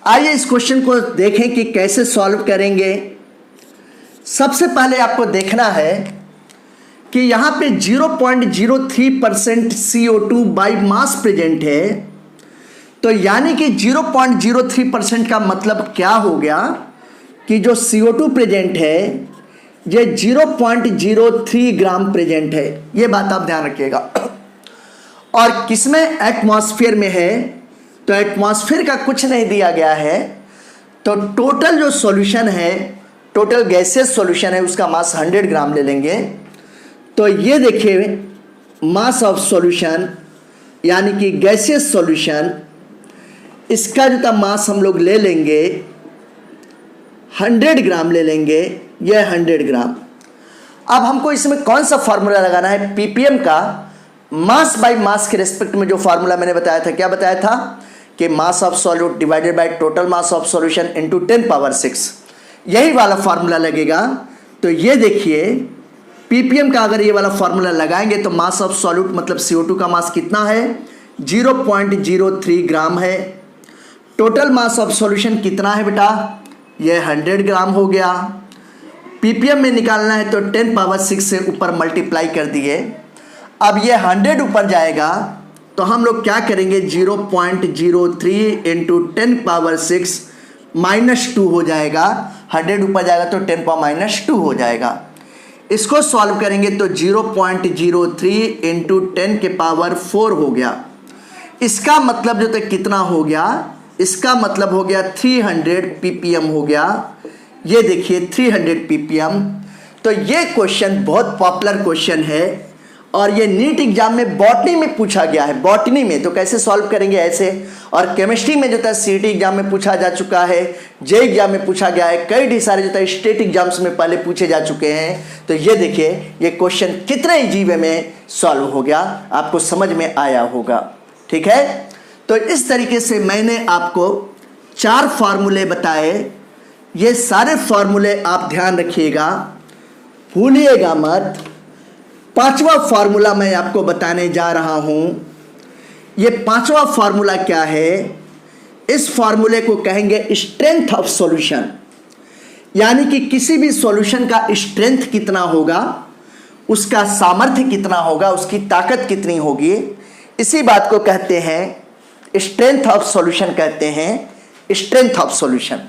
आइए इस क्वेश्चन को देखें कि कैसे सॉल्व करेंगे। सबसे पहले आपको देखना है कि यहाँ पे 0.03% CO2 बाई मास प्रेजेंट है, तो यानी कि 0.03% का मतलब क्या हो गया कि जो CO2 प्रेजेंट है ये 0.03 ग्राम प्रेजेंट है। ये बात आप ध्यान रखिएगा। और किसमें? एटमॉस्फेयर में है। तो एटमॉस्फेयर का कुछ नहीं दिया गया है, तो टोटल जो सॉल्यूशन है, टोटल गैसियस सॉल्यूशन है, उसका मास 100 ग्राम ले लेंगे। तो ये देखिए मास ऑफ सॉल्यूशन यानी कि गैसियस सॉल्यूशन, इसका जो था मास हम लोग ले लेंगे 100 ग्राम ले लेंगे, यह 100 ग्राम। अब हमको इसमें कौन सा फार्मूला लगाना है? ppm का मास बाय मास के रेस्पेक्ट में जो फार्मूला मैंने बताया था, क्या बताया था कि मास of solute divided by total mass of solution into 10⁻⁶, यही वाला फार्मूला लगेगा। तो ये देखिए ppm का अगर ये वाला फार्मूला लगाएंगे तो मास ऑफ सॉल्यूट मतलब CO2 का मास कितना है? 0.03 ग्राम है। टोटल मास ऑफ सॉल्यूशन कितना है बेटा? ये 100 ग्राम हो गया। ppm में निकालना है तो 10⁻⁶ से ऊपर मल्टीप्लाई कर दिए। अब ये 100 ऊपर जाएगा तो हम लोग क्या करेंगे? 0.03 इंटू 10⁻⁶ -2 हो जाएगा। 100 ऊपर जाएगा तो 10⁻⁻2 हो जाएगा। इसको सॉल्व करेंगे तो 0.03 इंटू 10⁻⁴ हो गया। इसका मतलब जो तो कितना हो गया? इसका मतलब हो गया 300 ppm हो गया। ये देखिए 300 ppm। तो ये क्वेश्चन बहुत पॉपुलर क्वेश्चन है और ये नीट एग्जाम में बॉटनी में पूछा गया है। बॉटनी में तो कैसे सॉल्व करेंगे ऐसे, और केमिस्ट्री में जो था CET एग्जाम में पूछा जा चुका है, जे एग्जाम में पूछा गया है, कई सारे जो था स्टेट एग्जाम्स में पहले पूछे जा चुके हैं। तो ये देखिए ये क्वेश्चन कितने इजी वे में सॉल्व हो गया, आपको समझ में आया होगा। ठीक है, तो इस तरीके से मैंने आपको 4 फार्मूले बताए। ये सारे फार्मूले आप ध्यान रखिएगा, भूलिएगा मत। 5वां फार्मूला मैं आपको बताने जा रहा हूं। ये 5वां फार्मूला क्या है? इस फार्मूले को कहेंगे स्ट्रेंथ ऑफ सॉल्यूशन, यानी कि किसी भी सॉल्यूशन का स्ट्रेंथ कितना होगा, उसका सामर्थ्य कितना होगा, उसकी ताकत कितनी होगी, इसी बात को कहते हैं स्ट्रेंथ ऑफ सॉल्यूशन, कहते हैं स्ट्रेंथ ऑफ सॉल्यूशन।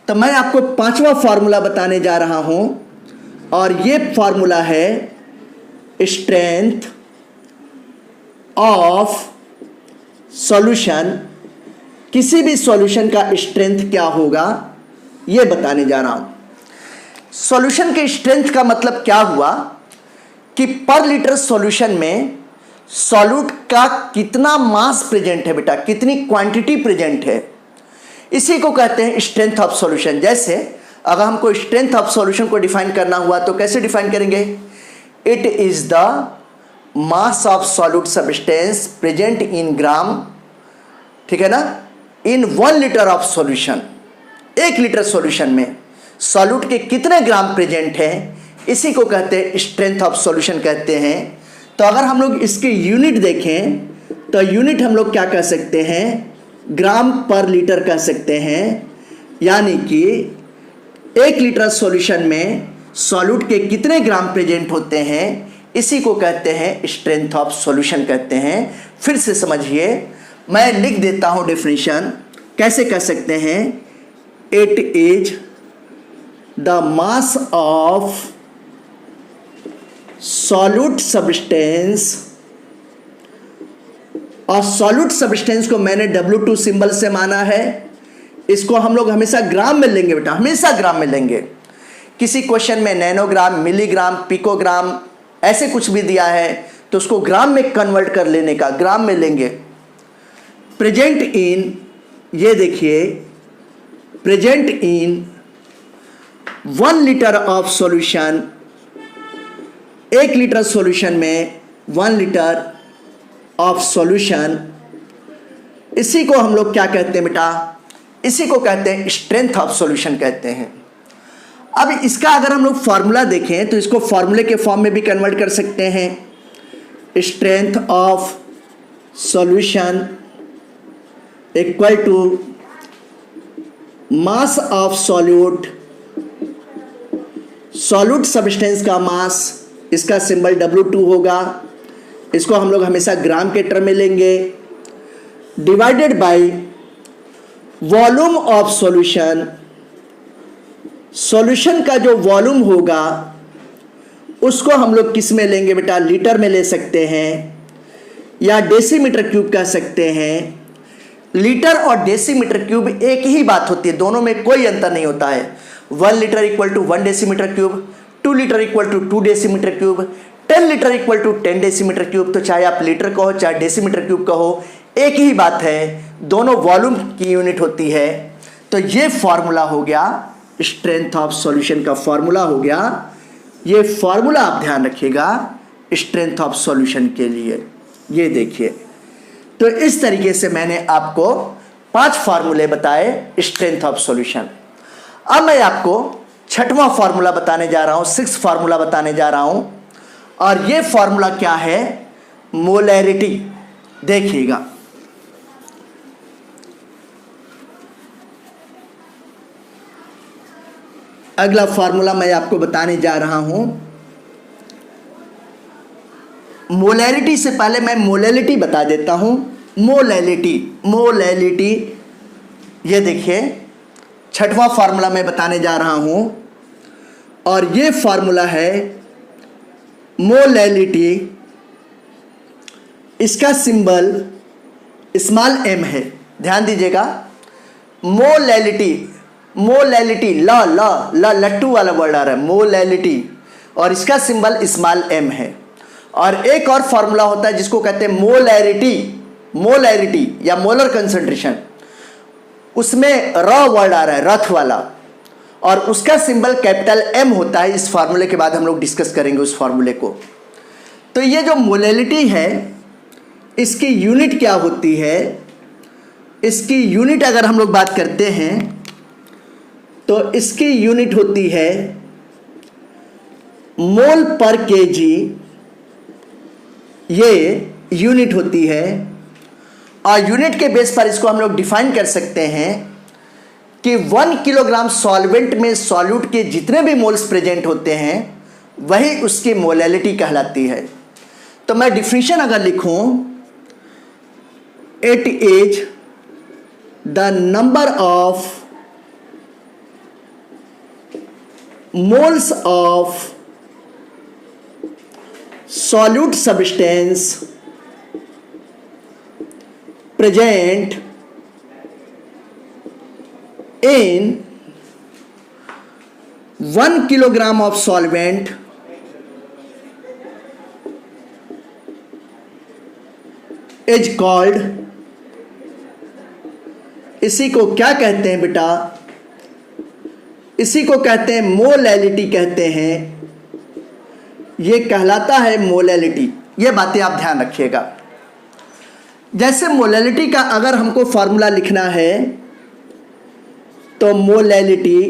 तो मैं आपको 5वां फार्मूला बताने जा रहा हूं और ये फार्मूला है स्ट्रेंथ ऑफ सॉल्यूशन। किसी भी सॉल्यूशन का स्ट्रेंथ क्या होगा ये बताने जा रहा हूं। सॉल्यूशन के स्ट्रेंथ का मतलब क्या हुआ कि पर लीटर सॉल्यूशन में सॉल्यूट का कितना मास प्रेजेंट है बेटा, कितनी क्वांटिटी प्रेजेंट है, इसी को कहते हैं स्ट्रेंथ ऑफ सॉल्यूशन। जैसे अगर हमको स्ट्रेंथ ऑफ सॉल्यूशन को डिफाइन करना हुआ तो कैसे डिफाइन करेंगे? It is the mass of solute substance present in gram, ठीक है ना, in 1 litre of solution. 1 litre solution में सॉल्यूट के कितने ग्राम प्रेजेंट हैं, इसी को कहते हैं स्ट्रेंथ ऑफ सॉल्यूशन कहते हैं। तो अगर हम लोग इसके यूनिट देखें तो यूनिट हम लोग क्या कह सकते हैं? ग्राम पर लीटर कह सकते हैं। यानी कि 1 लीटर सॉल्यूशन में सॉल्यूट के कितने ग्राम प्रेजेंट होते हैं, इसी को कहते हैं स्ट्रेंथ ऑफ सॉल्यूशन कहते हैं। फिर से समझिए, मैं लिख देता हूं डेफिनेशन, कैसे कह सकते हैं? It is the mass of solute substance, और सॉल्यूट सब्सटेंस को मैंने W2 सिंबल से माना है। इसको हम लोग हमेशा ग्राम में लेंगे बेटा, हमेशा ग्राम में लेंगे। किसी क्वेश्चन में नैनोग्राम, मिलीग्राम, पिकोग्राम ऐसे कुछ भी दिया है तो उसको ग्राम में कन्वर्ट कर लेने का, ग्राम में लेंगे। प्रेजेंट इन, ये देखिए present in 1 litre of solution, 1 litre solution में 1 लीटर ऑफ सॉल्यूशन, इसी को हम लोग क्या कहते हैं बेटा? इसी को कहते हैं स्ट्रेंथ ऑफ सॉल्यूशन कहते हैं। अब इसका अगर हम लोग फार्मूला देखें तो इसको फार्मूले के फॉर्म में भी कन्वर्ट कर सकते हैं। Strength of solution equal to mass of solute, solute substance का मास, इसका सिंबल W2 होगा। इसको हम लोग हमेशा ग्राम के टर्म में लेंगे। Divided by volume of solution. Solution का जो वॉल्यूम होगा उसको हम लोग किस में लेंगे बेटा, लीटर में ले सकते हैं या डेसीमीटर क्यूब कह सकते हैं। लीटर और डेसीमीटर क्यूब एक ही बात होती है, दोनों में कोई अंतर नहीं होता है। 1 litre equal to 1 decimetre cube, 2 litre equal to 2 decimetre cube, 10 litre equal to 10 decimetre cube. तो चाहे आप लीटर कहो चाहे डेसीमीटर क्यूब कहो, एक ही बात है, दोनों वॉल्यूम की यूनिट होती है। तो ये फॉर्मूला हो गया स्ट्रेंथ ऑफ सॉल्यूशन का फॉर्मूला हो गया। ये फॉर्मूला आप ध्यान रखिएगा स्ट्रेंथ ऑफ सॉल्यूशन के लिए। ये देखिए, तो इस तरीके से मैंने आपको 5 फार्मूले बताए स्ट्रेंथ ऑफ सॉल्यूशन। अब मैं आपको 6वां फार्मूला बताने जा रहा हूं, 6th फार्मूला बताने जा रहा हूं। और ये फार्मूला क्या है, मोलैरिटी। देखिएगा, अगला फार्मूला मैं आपको बताने जा रहा हूं। मोलैरिटी से पहले मैं मोलैलिटी बता देता हूं। मोलैलिटी ये देखिए 6वां फार्मूला मैं बताने जा रहा हूं और ये फार्मूला है मोलैलिटी। इसका सिंबल स्मॉल m है, ध्यान दीजिएगा। मोलैलिटी लट्टू वाला वर्ड आ रहा है, मोलैलिटी, और इसका सिंबल स्मॉल m है। और एक और फार्मूला होता है जिसको कहते हैं मोलैरिटी या मोलर कंसंट्रेशन, उसमें र वर्ड आ रहा है, रथ वाला, और उसका सिंबल कैपिटल M होता है। इस फार्मूले के बाद हम लोग डिस्कस करेंगे उस फार्मूले को। तो ये जो मोलैलिटी है इसकी यूनिट क्या होती है, इसकी यूनिट अगर हम लोग बात करते हैं तो इसकी यूनिट होती है मोल पर केजी, ये यूनिट होती है। और यूनिट के बेस पर इसको हम लोग डिफाइन कर सकते हैं कि 1 किलोग्राम सॉल्वेंट में सॉल्यूट के जितने भी मोल्स प्रेजेंट होते हैं वही उसकी मोलैलिटी कहलाती है। तो मैं डिफिनेशन अगर लिखूं, it is the number of moles of solute substance present in 1 kilogram of solvent is called, इसी को क्या कहते हैं बेटा, इसी को कहते हैं मोलैलिटी कहते हैं। ये कहलाता है मोलैलिटी। ये बातें आप ध्यान रखिएगा। जैसे मोलैलिटी का अगर हमको फार्मूला लिखना है तो मोलैलिटी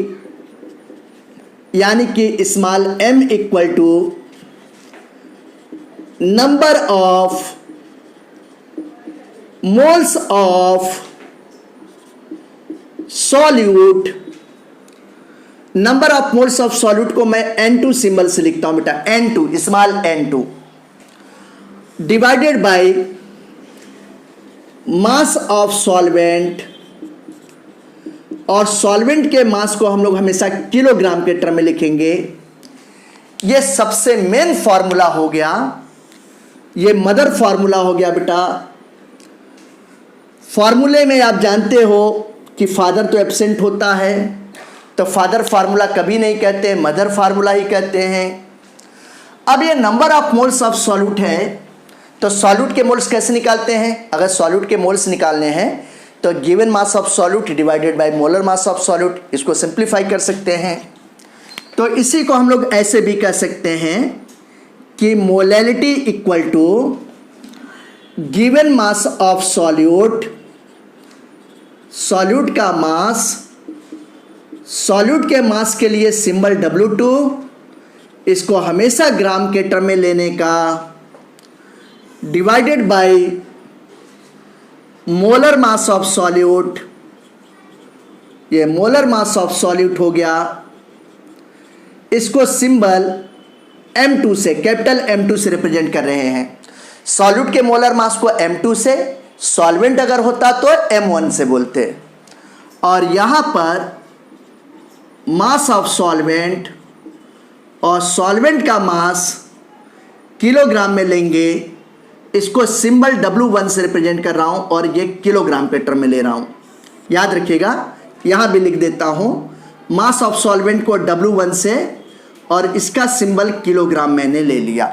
यानी कि small m equal to number of moles of solute. Number of moles of solute को मैं N2 सिंबल से लिखता हूं बेटा, N2 small n2 divided by mass of solvent. और सॉल्वेंट के मास को हम लोग हमेशा किलोग्राम के टर्म में लिखेंगे। ये सबसे मेन फार्मूला हो गया, ये मदर फार्मूला हो गया बेटा। फार्मूले में आप जानते हो कि फादर तो एब्सेंट होता है, तो फादर फार्मूला कभी नहीं कहते, मदर फार्मूला ही कहते हैं। अब ये number of moles of solute है, तो सॉल्यूट के मोल्स कैसे निकालते हैं? अगर सॉल्यूट के मोल्स निकालने हैं तो given mass of solute divided by molar mass of solute, इसको सिंप्लीफाई कर सकते हैं। तो इसी को हम लोग ऐसे भी कह सकते हैं कि molality equal to given mass of solute, solute का मास, सॉल्यूट के मास के लिए सिंबल W2, इसको हमेशा ग्राम के टर्म में लेने का, divided by molar mass of solute. ये मोलर मास ऑफ सॉल्यूट हो गया, इसको सिंबल M2 से, कैपिटल M2 से रिप्रेजेंट कर रहे हैं। सॉल्यूट के मोलर मास को M2 से, सॉल्वेंट अगर होता तो M1 से बोलते, और यहां पर मास ऑफ सॉल्वेंट और सॉल्वेंट का मास किलोग्राम में लेंगे, इसको सिंबल W1 से रिप्रेजेंट कर रहा हूं और ये किलोग्राम के टर्म में ले रहा हूं। याद रखिएगा, यहां भी लिख देता हूं मास ऑफ सॉल्वेंट को W1 से और इसका सिंबल किलोग्राम मैंने ले लिया।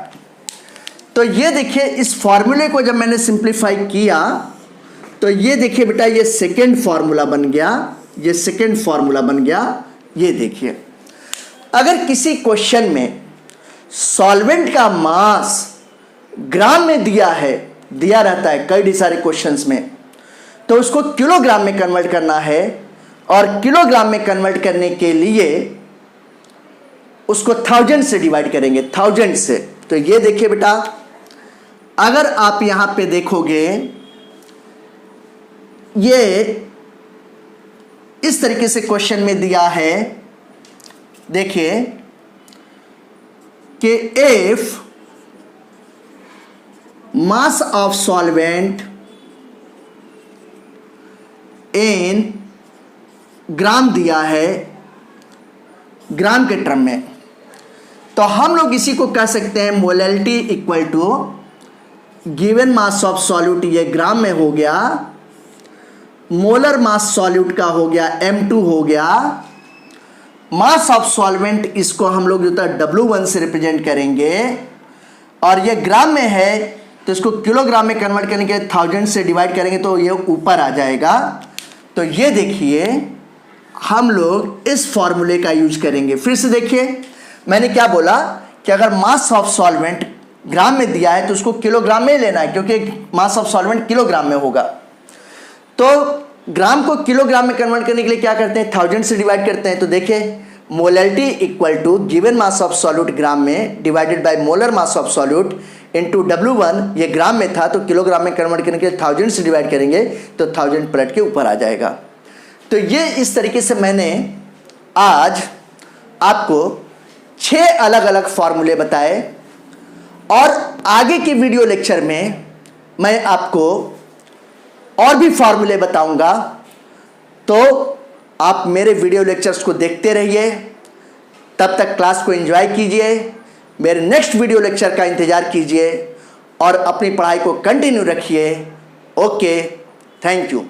तो ये देखिए, इस फॉर्मूले को जब मैंने सिंप्लीफाई किया तो ये देखिए बेटा, ये सेकेंड फॉर्मूला बन गया, ये सेकेंड फॉर्मूला बन गया। ये देखिए, अगर किसी क्वेश्चन में सॉल्वेंट का मास ग्राम में दिया रहता है कई सारे क्वेश्चंस में, तो उसको किलोग्राम में कन्वर्ट करना है, और किलोग्राम में कन्वर्ट करने के लिए उसको 1000 से डिवाइड करेंगे, 1000 से। तो ये देखिए बेटा, अगर आप यहां पे देखोगे, ये इस तरीके से क्वेश्चन में दिया है, देखिए कि if mass of solvent in gram दिया है, ग्राम के टर्म में, तो हम लोग इसी को कह सकते हैं molality equal to given mass of solute, ये ग्राम में हो गया, मोलर मास सॉल्यूट का हो गया M2 हो गया, मास ऑफ सॉल्वेंट इसको हम लोग जो था W1 से रिप्रेजेंट करेंगे, और ये ग्राम में है तो इसको किलोग्राम में कन्वर्ट करने के 1000 से डिवाइड करेंगे तो ये ऊपर आ जाएगा। तो ये देखिए, हम लोग इस फॉर्मूले का यूज करेंगे। फिर से देखिए, मैंने क्या बोला कि अगर मास ऑफ सॉल्वेंट ग्राम में दिया है तो उसको किलोग्राम में लेना है, क्योंकि मास ऑफ सॉल्वेंट किलोग्राम में होगा। तो ग्राम को किलोग्राम में कन्वर्ट करने के लिए क्या करते हैं, 1000 से डिवाइड करते हैं। तो देखिए, molality equal to given mass of solute gram में divided by molar mass of solute into W1, ये ग्राम में था तो किलोग्राम में कन्वर्ट करने के लिए 1000 से डिवाइड करेंगे तो 1000 पलट के ऊपर आ जाएगा। तो ये इस तरीके से मैंने आज आपको 6 अलग अलग फॉर्मूले बताए, और आगे के वीडियो लेक्चर में मैं आपको और भी फॉर्मूले बताऊंगा। तो आप मेरे वीडियो लेक्चर्स को देखते रहिए, तब तक क्लास को एंजॉय कीजिए, मेरे नेक्स्ट वीडियो लेक्चर का इंतजार कीजिए और अपनी पढ़ाई को कंटिन्यू रखिए। Okay, thank you.